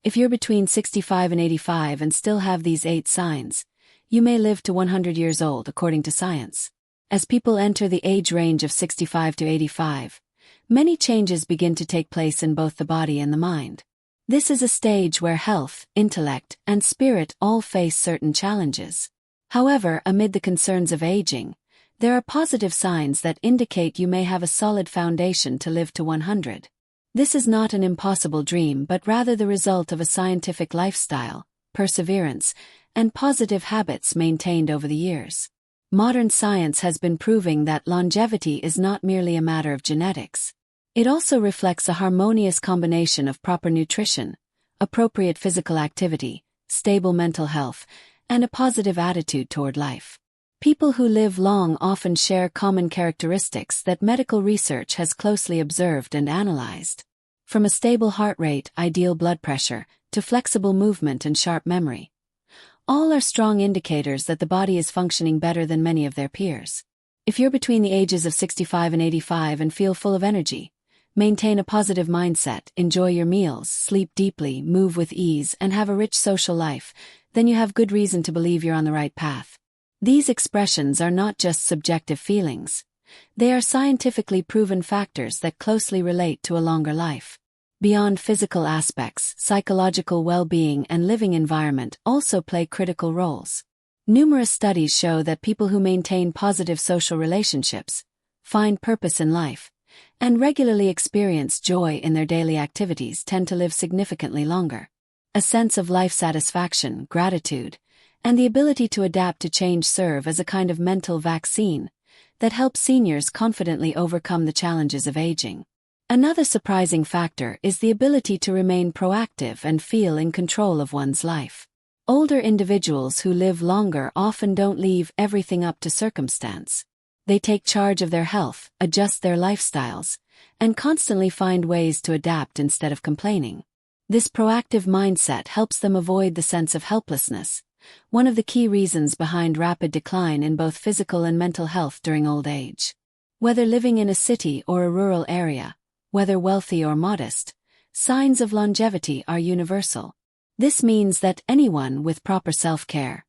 If you're between 65 and 85 and still have these 8 signs, you may live to 100 years old according to science. As people enter the age range of 65 to 85, many changes begin to take place in both the body and the mind. This is a stage where health, intellect, and spirit all face certain challenges. However, amid the concerns of aging, there are positive signs that indicate you may have a solid foundation to live to 100. This is not an impossible dream but rather the result of a scientific lifestyle, perseverance, and positive habits maintained over the years. Modern science has been proving that longevity is not merely a matter of genetics. It also reflects a harmonious combination of proper nutrition, appropriate physical activity, stable mental health, and a positive attitude toward life. People who live long often share common characteristics that medical research has closely observed and analyzed. From a stable heart rate, ideal blood pressure, to flexible movement and sharp memory. All are strong indicators that the body is functioning better than many of their peers. If you're between the ages of 65 and 85 and feel full of energy, maintain a positive mindset, enjoy your meals, sleep deeply, move with ease, and have a rich social life, then you have good reason to believe you're on the right path. These expressions are not just subjective feelings. They are scientifically proven factors that closely relate to a longer life. Beyond physical aspects, psychological well-being and living environment also play critical roles. Numerous studies show that people who maintain positive social relationships, find purpose in life, and regularly experience joy in their daily activities tend to live significantly longer. A sense of life satisfaction, gratitude, and the ability to adapt to change serve as a kind of mental vaccine that helps seniors confidently overcome the challenges of aging. Another surprising factor is the ability to remain proactive and feel in control of one's life. Older individuals who live longer often don't leave everything up to circumstance. They take charge of their health, adjust their lifestyles, and constantly find ways to adapt instead of complaining. This proactive mindset helps them avoid the sense of helplessness, one of the key reasons behind rapid decline in both physical and mental health during old age. Whether living in a city or a rural area, whether wealthy or modest, signs of longevity are universal. This means that anyone with proper self-care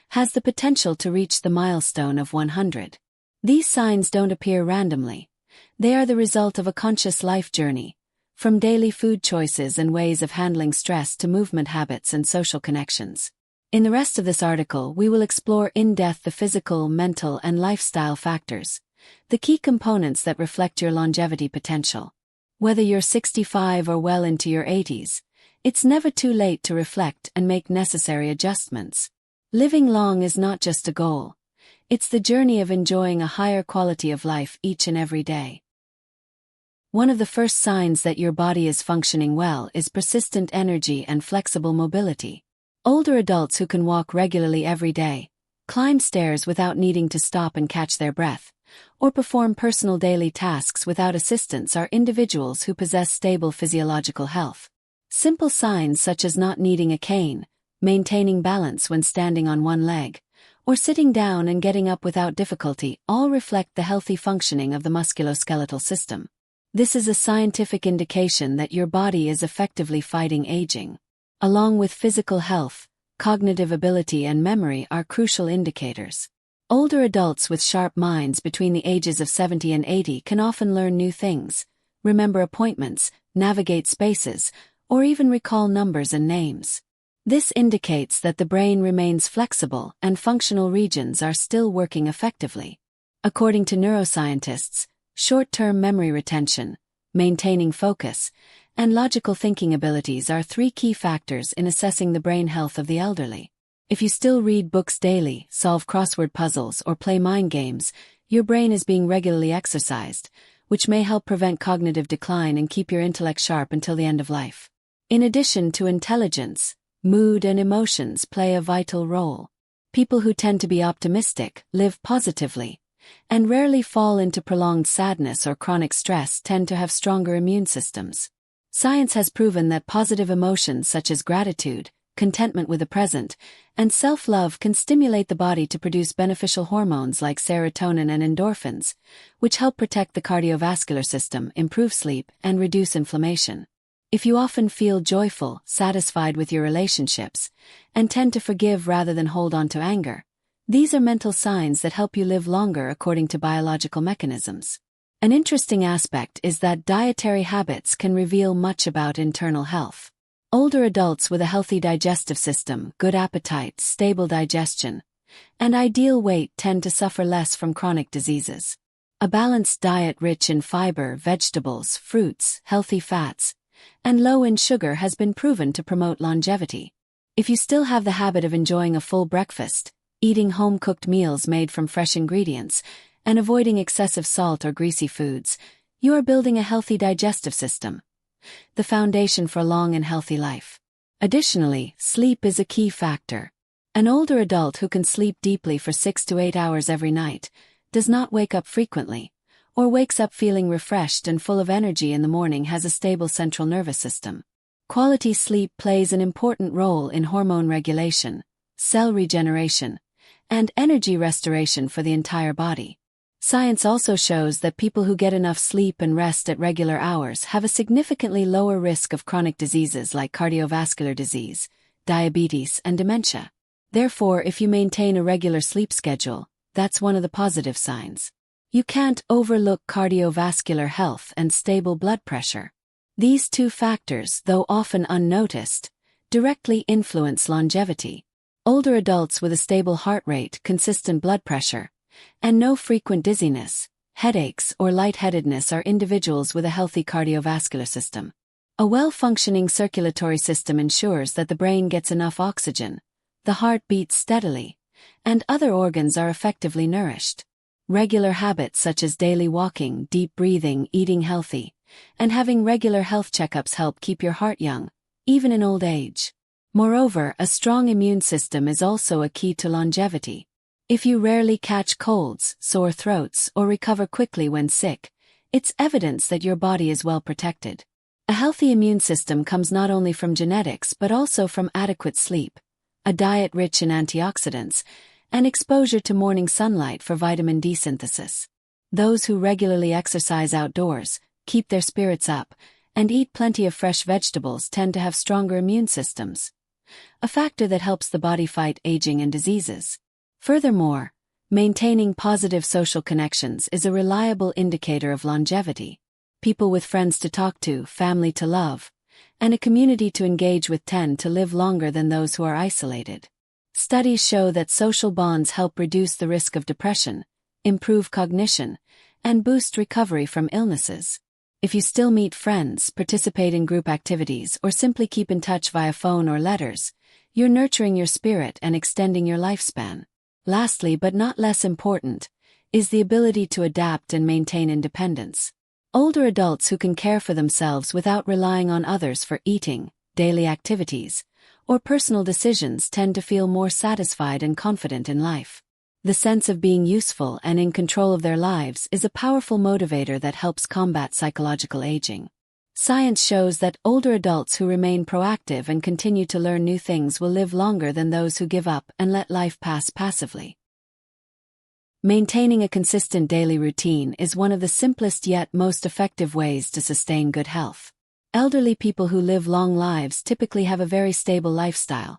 has the potential to reach the milestone of 100. These signs don't appear randomly. They are the result of a conscious life journey, from daily food choices and ways of handling stress to movement habits and social connections. In the rest of this article, we will explore in depth the physical, mental, and lifestyle factors, the key components that reflect your longevity potential. Whether you're 65 or well into your 80s, it's never too late to reflect and make necessary adjustments. Living long is not just a goal. It's the journey of enjoying a higher quality of life each and every day. One of the first signs that your body is functioning well is persistent energy and flexible mobility. Older adults who can walk regularly every day, climb stairs without needing to stop and catch their breath, or perform personal daily tasks without assistance are individuals who possess stable physiological health. Simple signs such as not needing a cane, maintaining balance when standing on one leg, or sitting down and getting up without difficulty all reflect the healthy functioning of the musculoskeletal system. This is a scientific indication that your body is effectively fighting aging. Along with physical health, cognitive ability and memory are crucial indicators. Older adults with sharp minds between the ages of 70 and 80 can often learn new things, remember appointments, navigate spaces, or even recall numbers and names. This indicates that the brain remains flexible and functional regions are still working effectively. According to neuroscientists, short-term memory retention, maintaining focus, and logical thinking abilities are 3 key factors in assessing the brain health of the elderly. If you still read books daily, solve crossword puzzles, or play mind games, your brain is being regularly exercised, which may help prevent cognitive decline and keep your intellect sharp until the end of life. In addition to intelligence, mood and emotions play a vital role. People who tend to be optimistic, live positively, and rarely fall into prolonged sadness or chronic stress tend to have stronger immune systems. Science has proven that positive emotions such as gratitude, contentment with the present, and self-love can stimulate the body to produce beneficial hormones like serotonin and endorphins, which help protect the cardiovascular system, improve sleep, and reduce inflammation. If you often feel joyful, satisfied with your relationships, and tend to forgive rather than hold on to anger, these are mental signs that help you live longer according to biological mechanisms. An interesting aspect is that dietary habits can reveal much about internal health. Older adults with a healthy digestive system, good appetite, stable digestion, and ideal weight tend to suffer less from chronic diseases. A balanced diet rich in fiber, vegetables, fruits, healthy fats, and low in sugar has been proven to promote longevity. If you still have the habit of enjoying a full breakfast, eating home-cooked meals made from fresh ingredients, and avoiding excessive salt or greasy foods, you are building a healthy digestive system, the foundation for a long and healthy life. Additionally, sleep is a key factor. An older adult who can sleep deeply for 6 to 8 hours every night does not wake up frequently, or wakes up feeling refreshed and full of energy in the morning has a stable central nervous system. Quality sleep plays an important role in hormone regulation, cell regeneration, and energy restoration for the entire body. Science also shows that people who get enough sleep and rest at regular hours have a significantly lower risk of chronic diseases like cardiovascular disease, diabetes, and dementia. Therefore, if you maintain a regular sleep schedule, that's one of the positive signs. You can't overlook cardiovascular health and stable blood pressure. These two factors, though often unnoticed, directly influence longevity. Older adults with a stable heart rate, consistent blood pressure, and no frequent dizziness, headaches, or lightheadedness are individuals with a healthy cardiovascular system. A well-functioning circulatory system ensures that the brain gets enough oxygen, the heart beats steadily, and other organs are effectively nourished. Regular habits such as daily walking, deep breathing, eating healthy, and having regular health checkups help keep your heart young, even in old age. Moreover, a strong immune system is also a key to longevity. If you rarely catch colds, sore throats, or recover quickly when sick, it's evidence that your body is well protected. A healthy immune system comes not only from genetics but also from adequate sleep, a diet rich in antioxidants, and exposure to morning sunlight for vitamin D synthesis. Those who regularly exercise outdoors, keep their spirits up, and eat plenty of fresh vegetables tend to have stronger immune systems, a factor that helps the body fight aging and diseases. Furthermore, maintaining positive social connections is a reliable indicator of longevity. People with friends to talk to, family to love, and a community to engage with tend to live longer than those who are isolated. Studies show that social bonds help reduce the risk of depression, improve cognition, and boost recovery from illnesses. If you still meet friends, participate in group activities, or simply keep in touch via phone or letters, you're nurturing your spirit and extending your lifespan. Lastly, but not less important, is the ability to adapt and maintain independence. Older adults who can care for themselves without relying on others for eating, daily activities, or personal decisions tend to feel more satisfied and confident in life. The sense of being useful and in control of their lives is a powerful motivator that helps combat psychological aging. Science shows that older adults who remain proactive and continue to learn new things will live longer than those who give up and let life pass passively. Maintaining a consistent daily routine is one of the simplest yet most effective ways to sustain good health. Elderly people who live long lives typically have a very stable lifestyle.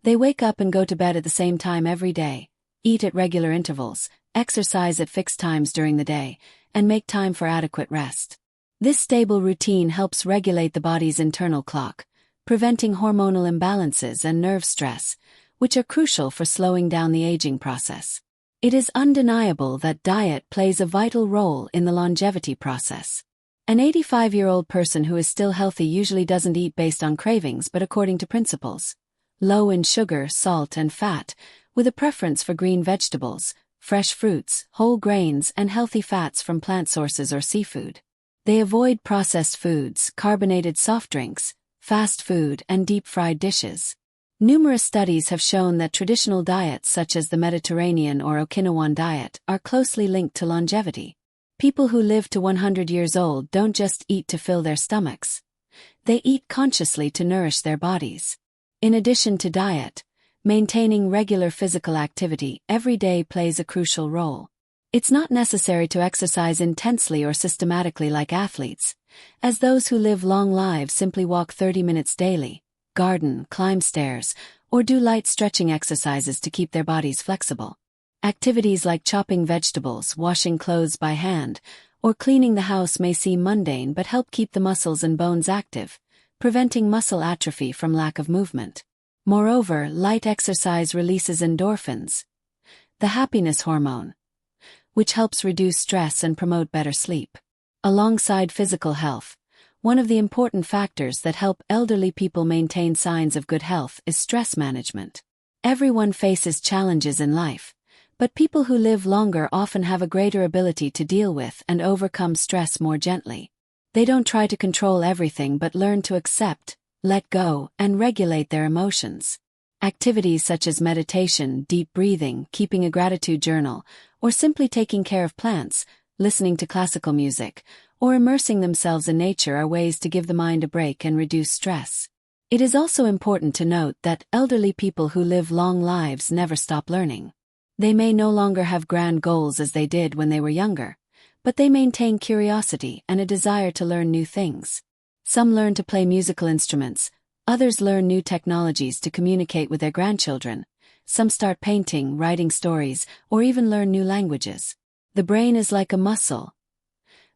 They wake up and go to bed at the same time every day, eat at regular intervals, exercise at fixed times during the day, and make time for adequate rest. This stable routine helps regulate the body's internal clock, preventing hormonal imbalances and nerve stress, which are crucial for slowing down the aging process. It is undeniable that diet plays a vital role in the longevity process. An 85-year-old person who is still healthy usually doesn't eat based on cravings but according to principles. Low in sugar, salt, and fat, with a preference for green vegetables, fresh fruits, whole grains, and healthy fats from plant sources or seafood. They avoid processed foods, carbonated soft drinks, fast food, and deep-fried dishes. Numerous studies have shown that traditional diets such as the Mediterranean or Okinawan diet are closely linked to longevity. People who live to 100 years old don't just eat to fill their stomachs. They eat consciously to nourish their bodies. In addition to diet, maintaining regular physical activity every day plays a crucial role. It's not necessary to exercise intensely or systematically like athletes, as those who live long lives simply walk 30 minutes daily, garden, climb stairs, or do light stretching exercises to keep their bodies flexible. Activities like chopping vegetables, washing clothes by hand, or cleaning the house may seem mundane but help keep the muscles and bones active, preventing muscle atrophy from lack of movement. Moreover, light exercise releases endorphins, the happiness hormone, which helps reduce stress and promote better sleep. Alongside physical health, one of the important factors that help elderly people maintain signs of good health is stress management. Everyone faces challenges in life, but people who live longer often have a greater ability to deal with and overcome stress more gently. They don't try to control everything but learn to accept, let go, and regulate their emotions. Activities such as meditation, deep breathing, keeping a gratitude journal, or simply taking care of plants, listening to classical music, or immersing themselves in nature are ways to give the mind a break and reduce stress. It is also important to note that elderly people who live long lives never stop learning. They may no longer have grand goals as they did when they were younger, but they maintain curiosity and a desire to learn new things. Some learn to play musical instruments, others learn new technologies to communicate with their grandchildren, some start painting, writing stories, or even learn new languages. The brain is like a muscle.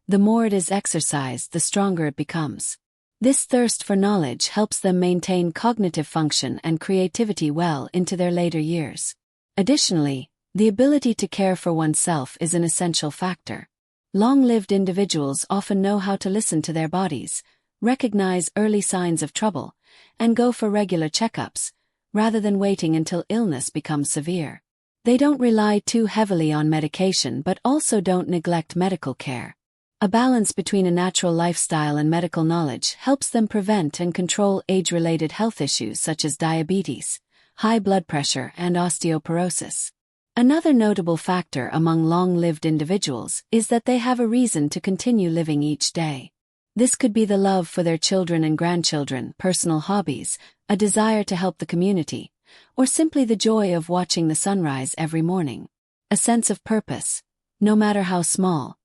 The more it is exercised, the stronger it becomes. This thirst for knowledge helps them maintain cognitive function and creativity well into their later years. Additionally, the ability to care for oneself is an essential factor. Long-lived individuals often know how to listen to their bodies, recognize early signs of trouble, and go for regular checkups, rather than waiting until illness becomes severe. They don't rely too heavily on medication but also don't neglect medical care. A balance between a natural lifestyle and medical knowledge helps them prevent and control age-related health issues such as diabetes, high blood pressure, and osteoporosis. Another notable factor among long-lived individuals is that they have a reason to continue living each day. This could be the love for their children and grandchildren, personal hobbies, a desire to help the community, or simply the joy of watching the sunrise every morning. A sense of purpose, no matter how small,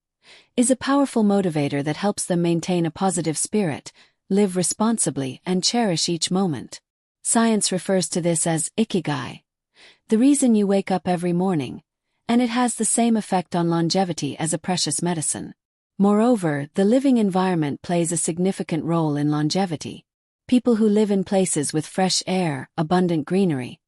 is a powerful motivator that helps them maintain a positive spirit, live responsibly, and cherish each moment. Science refers to this as ikigai, the reason you wake up every morning, and it has the same effect on longevity as a precious medicine. Moreover, the living environment plays a significant role in longevity. People who live in places with fresh air, abundant greenery,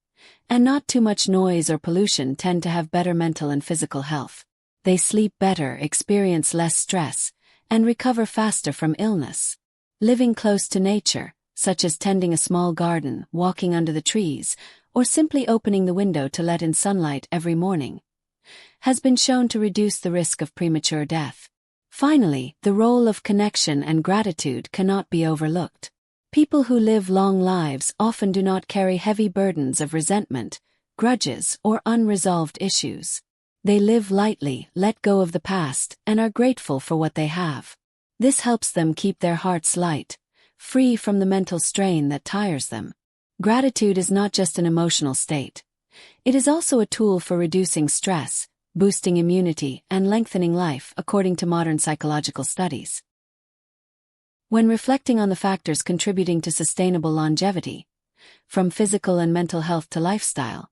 and not too much noise or pollution tend to have better mental and physical health. They sleep better, experience less stress, and recover faster from illness. Living close to nature, such as tending a small garden, walking under the trees, or simply opening the window to let in sunlight every morning, has been shown to reduce the risk of premature death. Finally, the role of connection and gratitude cannot be overlooked. People who live long lives often do not carry heavy burdens of resentment, grudges, or unresolved issues. They live lightly, let go of the past, and are grateful for what they have. This helps them keep their hearts light, free from the mental strain that tires them. Gratitude is not just an emotional state. It is also a tool for reducing stress, boosting immunity, and lengthening life, according to modern psychological studies. When reflecting on the factors contributing to sustainable longevity, from physical and mental health to lifestyle,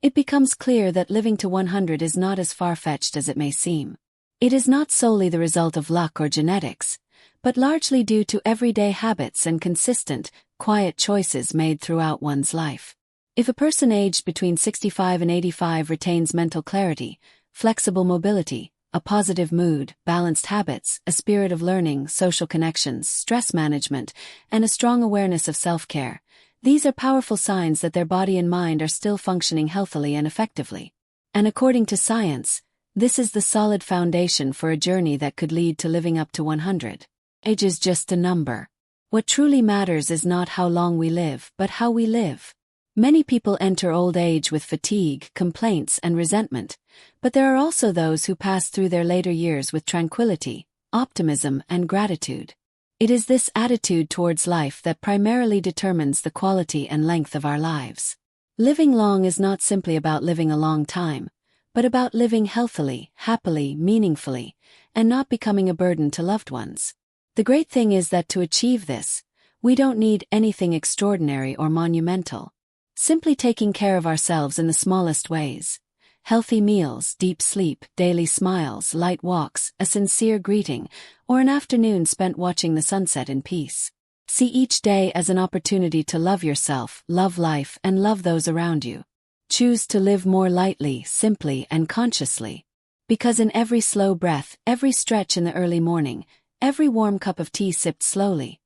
it becomes clear that living to 100 is not as far-fetched as it may seem. It is not solely the result of luck or genetics, but largely due to everyday habits and consistent, quiet choices made throughout one's life. If a person aged between 65 and 85 retains mental clarity, flexible mobility, a positive mood, balanced habits, a spirit of learning, social connections, stress management, and a strong awareness of self-care, these are powerful signs that their body and mind are still functioning healthily and effectively. And according to science, this is the solid foundation for a journey that could lead to living up to 100. Age is just a number. What truly matters is not how long we live, but how we live. Many people enter old age with fatigue, complaints, and resentment, but there are also those who pass through their later years with tranquility, optimism, and gratitude. It is this attitude towards life that primarily determines the quality and length of our lives. Living long is not simply about living a long time, but but about living healthily, happily, meaningfully, and not becoming a burden to loved ones. The great thing is that to achieve this, we don't need anything extraordinary or monumental. Simply taking care of ourselves in the smallest ways. Healthy meals, deep sleep, daily smiles, light walks, a sincere greeting, or an afternoon spent watching the sunset in peace. See each day as an opportunity to love yourself, love life, and love those around you. Choose to live more lightly, simply, and consciously. Because in every slow breath, every stretch in the early morning, every warm cup of tea sipped slowly,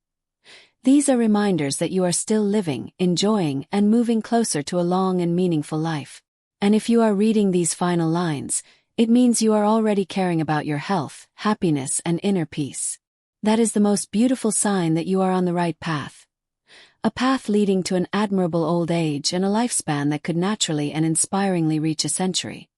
these are reminders that you are still living, enjoying, and moving closer to a long and meaningful life. And if you are reading these final lines, it means you are already caring about your health, happiness, and inner peace. That is the most beautiful sign that you are on the right path. A path leading to an admirable old age and a lifespan that could naturally and inspiringly reach a century.